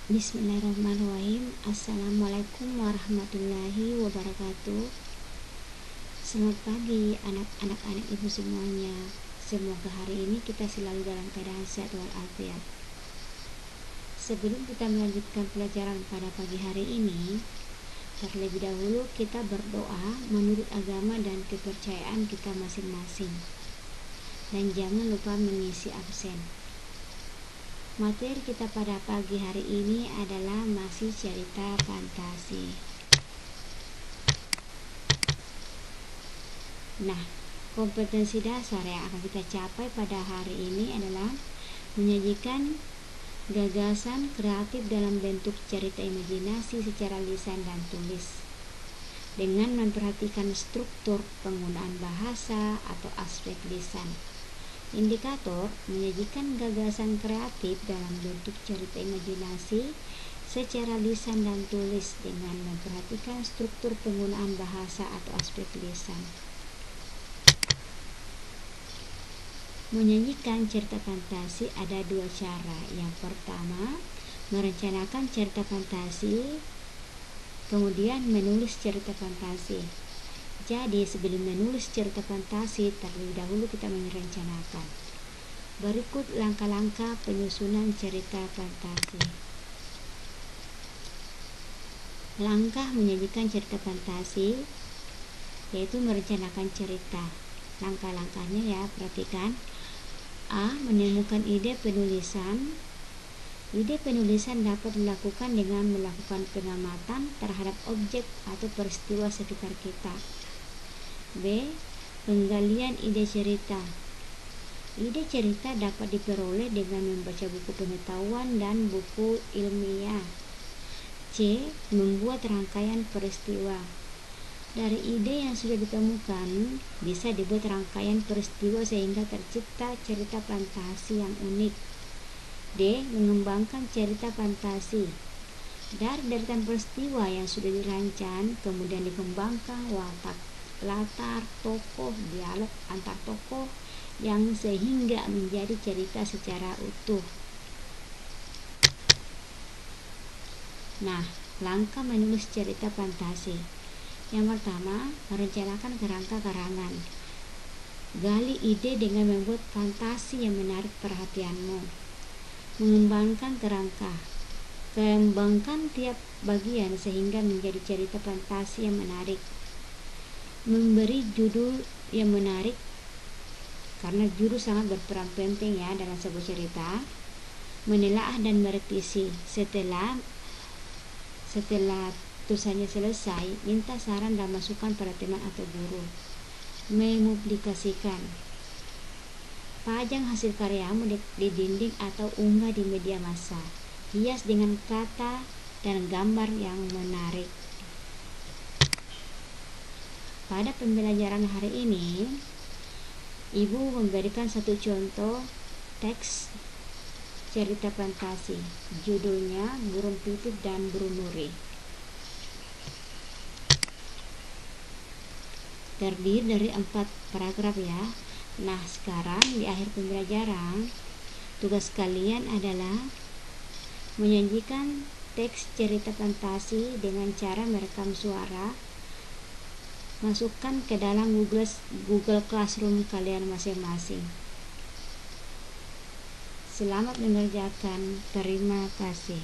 Bismillahirrahmanirrahim. Assalamualaikum warahmatullahi wabarakatuh. Selamat pagi anak-anak ibu semuanya. Semoga hari ini kita selalu dalam keadaan sehat walafiat. Sebelum kita melanjutkan pelajaran pada pagi hari ini, terlebih dahulu kita berdoa menurut agama dan kepercayaan kita masing-masing. Dan jangan lupa mengisi absen. Materi kita pada pagi hari ini adalah masih cerita fantasi. Nah, kompetensi dasar yang akan kita capai pada hari ini adalah menyajikan gagasan kreatif dalam bentuk cerita imajinasi secara lisan dan tulis dengan memperhatikan struktur penggunaan bahasa atau aspek lisan. Indikator menyajikan gagasan kreatif dalam bentuk cerita imajinasi secara lisan dan tulis dengan memperhatikan struktur penggunaan bahasa atau aspek lisan. Menyajikan cerita fantasi ada dua cara. Yang pertama, merencanakan cerita fantasi, kemudian menulis cerita fantasi. Jadi sebelum menulis cerita fantasi, terlebih dahulu kita merencanakan. Berikut langkah-langkah penyusunan cerita fantasi. Langkah menyajikan cerita fantasi yaitu merencanakan cerita. Langkah-langkahnya ya, perhatikan. A. Menemukan ide penulisan. Ide penulisan dapat dilakukan dengan melakukan pengamatan terhadap objek atau peristiwa sekitar kita. B. Penggalian ide cerita. Ide cerita dapat diperoleh dengan membaca buku pengetahuan dan buku ilmiah. C. Membuat rangkaian peristiwa. Dari ide yang sudah ditemukan, bisa dibuat rangkaian peristiwa sehingga tercipta cerita fantasi yang unik. D. Mengembangkan cerita fantasi. Dari deretan peristiwa yang sudah dirancang, kemudian dikembangkan latar, tokoh, dialog antar tokoh yang sehingga menjadi cerita secara utuh. Nah, langkah menulis cerita fantasi. Yang pertama, merencanakan kerangka karangan. Gali ide dengan membuat fantasi yang menarik perhatianmu. Mengembangkan kerangka. Kembangkan tiap bagian sehingga menjadi cerita fantasi yang menarik. Memberi judul yang menarik, karena judul sangat berperan penting ya dalam sebuah cerita. Menelaah dan merevisi. Setelah tulisannya selesai, minta saran dan masukan pada teman atau guru. Mempublikasikan. Pajang hasil karyamu di dinding atau unggah di media massa. Hias dengan kata dan gambar yang menarik. Pada pembelajaran hari ini, Ibu memberikan satu contoh teks cerita fantasi. Judulnya Burung Pipit dan Burung Nuri. Terdiri dari 4 paragraf ya. Nah, sekarang di akhir pembelajaran, tugas kalian adalah menyajikan teks cerita fantasi dengan cara merekam suara. Masukkan ke dalam Google Classroom kalian masing-masing. Selamat mengerjakan. Terima kasih.